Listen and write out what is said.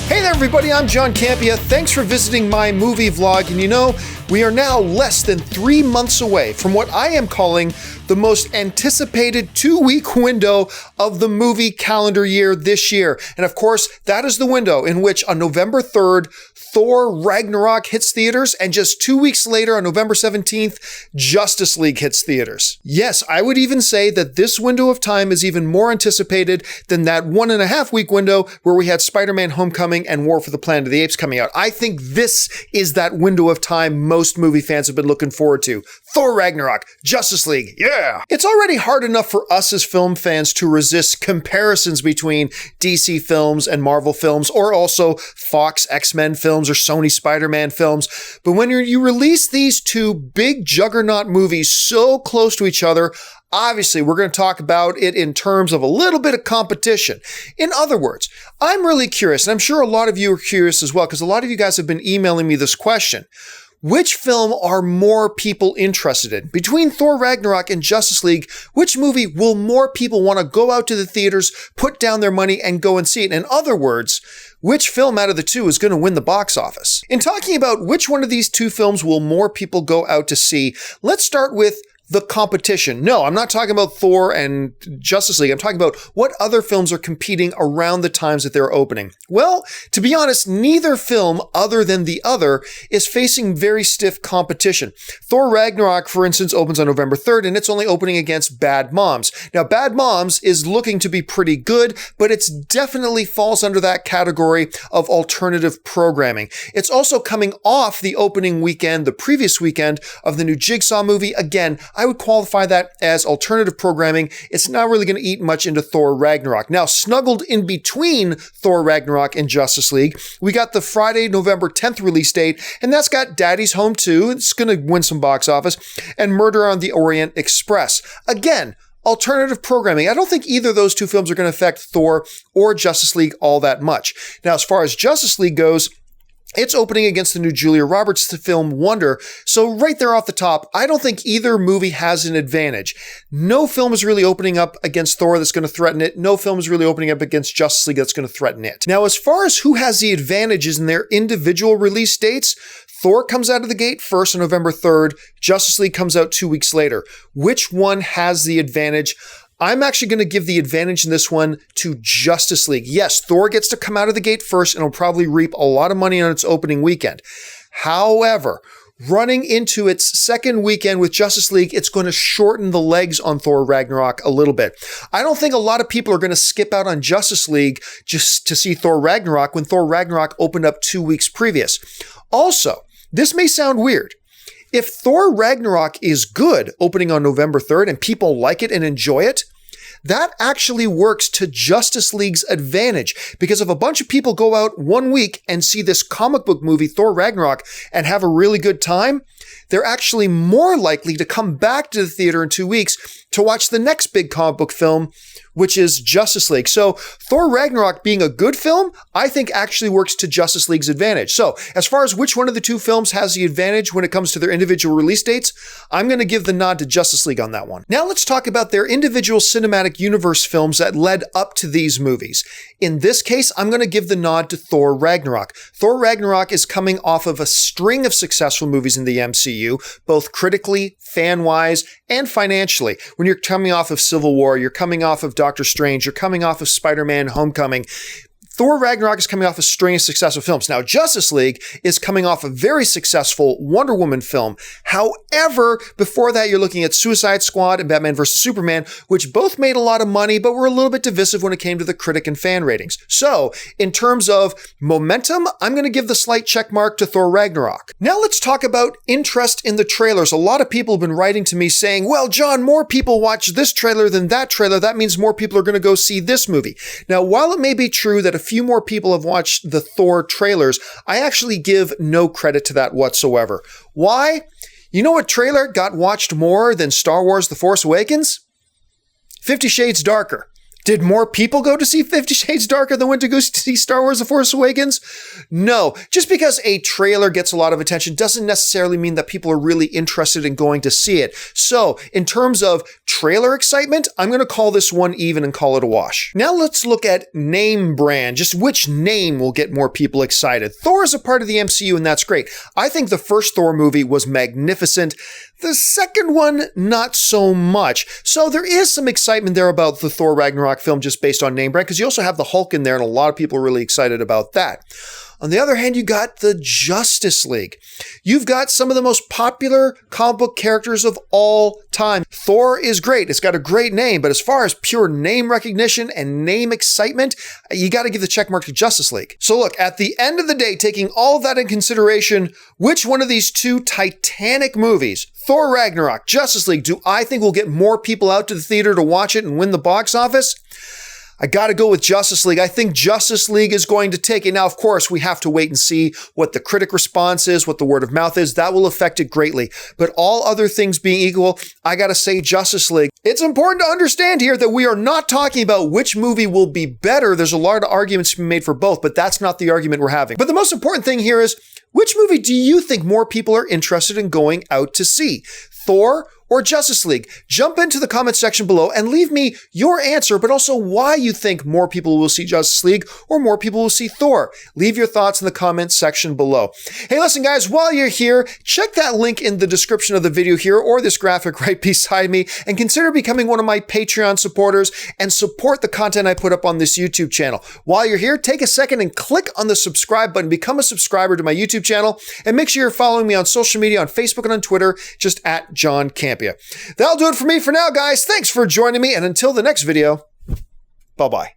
Hey there, everybody. I'm John Campea. Thanks for visiting my movie vlog. And you know, we are now less than 3 months away from what I am calling the most anticipated 2-week window of the movie calendar year this year. And of course, that is the window in which on November 3rd, Thor Ragnarok hits theaters, and just 2 weeks later on November 17th, Justice League hits theaters. Yes, I would even say that this window of time is even more anticipated than that 1.5 week window where we had Spider-Man Homecoming and War for the Planet of the Apes coming out. I think this is that window of time most movie fans have been looking forward to. Thor Ragnarok, Justice League, yeah! It's already hard enough for us as film fans to resist comparisons between DC films and Marvel films, or also Fox X-Men films or Sony Spider-Man films. But when you release these two big juggernaut movies so close to each other, obviously, we're going to talk about it in terms of a little bit of competition. In other words, I'm really curious, and I'm sure a lot of you are curious as well, because a lot of you guys have been emailing me this question. Which film are more people interested in? Between Thor Ragnarok and Justice League, which movie will more people want to go out to the theaters, put down their money, and go and see it? In other words, which film out of the two is going to win the box office? In talking about which one of these two films will more people go out to see, let's start with the competition. No, I'm not talking about Thor and Justice League. I'm talking about what other films are competing around the times that they're opening. Well, to be honest, neither film other than the other is facing very stiff competition. Thor Ragnarok, for instance, opens on November 3rd, and it's only opening against Bad Moms. Now, Bad Moms is looking to be pretty good, but it definitely falls under that category of alternative programming. It's also coming off the opening weekend, the previous weekend, of the new Jigsaw movie. Again, I would qualify that as alternative programming. It's not really going to eat much into Thor Ragnarok. Now, snuggled in between Thor Ragnarok and Justice League, we got the Friday, November 10th release date, and that's got Daddy's Home 2. It's going to win some box office, and Murder on the Orient Express. Again, alternative programming. I don't think either of those two films are going to affect Thor or Justice League all that much. Now, as far as Justice League goes, it's opening against the new Julia Roberts film Wonder. So right there off the top, I don't think either movie has an advantage. No film is really opening up against Thor that's going to threaten it. No film is really opening up against Justice League that's going to threaten it. Now, as far as who has the advantages in their individual release dates, Thor comes out of the gate first on November 3rd. Justice League comes out 2 weeks later. Which one has the advantage? I'm actually going to give the advantage in this one to Justice League. Yes, Thor gets to come out of the gate first and will probably reap a lot of money on its opening weekend. However, running into its second weekend with Justice League, it's going to shorten the legs on Thor Ragnarok a little bit. I don't think a lot of people are going to skip out on Justice League just to see Thor Ragnarok when Thor Ragnarok opened up 2 weeks previous. Also, this may sound weird. If Thor Ragnarok is good opening on November 3rd and people like it and enjoy it, that actually works to Justice League's advantage, because if a bunch of people go out 1 week and see this comic book movie, Thor Ragnarok, and have a really good time, they're actually more likely to come back to the theater in 2 weeks to watch the next big comic book film, which is Justice League. So Thor Ragnarok being a good film, I think actually works to Justice League's advantage. So as far as which one of the two films has the advantage when it comes to their individual release dates, I'm going to give the nod to Justice League on that one. Now let's talk about their individual cinematic universe films that led up to these movies. In this case, I'm going to give the nod to Thor Ragnarok. Thor Ragnarok is coming off of a string of successful movies in the MCU, both critically, fan-wise, and financially. When you're coming off of Civil War, you're coming off of Doctor Strange, you're coming off of Spider-Man Homecoming. Thor Ragnarok is coming off a string of successful films. Now, Justice League is coming off a very successful Wonder Woman film. However, before that, you're looking at Suicide Squad and Batman vs. Superman, which both made a lot of money, but were a little bit divisive when it came to the critic and fan ratings. So, in terms of momentum, I'm going to give the slight check mark to Thor Ragnarok. Now, let's talk about interest in the trailers. A lot of people have been writing to me saying, well, John, more people watch this trailer than that trailer. That means more people are going to go see this movie. Now, while it may be true that a few more people have watched the Thor trailers, I actually give no credit to that whatsoever. Why? You know what trailer got watched more than Star Wars The Force Awakens? 50 Shades Darker. Did more people go to see 50 Shades Darker than went to go see Star Wars The Force Awakens? No. Just because a trailer gets a lot of attention doesn't necessarily mean that people are really interested in going to see it. So, in terms of trailer excitement, I'm going to call this one even and call it a wash. Now let's look at name brand, just which name will get more people excited. Thor is a part of the MCU, and that's great. I think the first Thor movie was magnificent. The second one, not so much. So there is some excitement there about the Thor Ragnarok film just based on name brand, because you also have the Hulk in there, and a lot of people are really excited about that. On the other hand, you got the Justice League. You've got some of the most popular comic book characters of all time. Thor is great. It's got a great name, but as far as pure name recognition and name excitement, you got to give the check mark to Justice League. So look, at the end of the day, taking all of that in consideration, which one of these two titanic movies, Thor Ragnarok, Justice League, do I think will get more people out to the theater to watch it and win the box office? I got to go with Justice League. I think Justice League is going to take it. Now, of course, we have to wait and see what the critic response is, what the word of mouth is. That will affect it greatly. But all other things being equal, I got to say Justice League. It's important to understand here that we are not talking about which movie will be better. There's a lot of arguments to be made for both, but that's not the argument we're having. But the most important thing here is, which movie do you think more people are interested in going out to see? Thor or Justice League? Jump into the comment section below and leave me your answer, but also why you think more people will see Justice League or more people will see Thor. Leave your thoughts in the comment section below. Hey, listen guys, while you're here, check that link in the description of the video here or this graphic right beside me, and consider becoming one of my Patreon supporters and support the content I put up on this YouTube channel. While you're here, take a second and click on the subscribe button, become a subscriber to my YouTube channel, and make sure you're following me on social media, on Facebook and on Twitter, just at John Campea. That'll do it for me for now, guys. Thanks for joining me, and until the next video, bye-bye.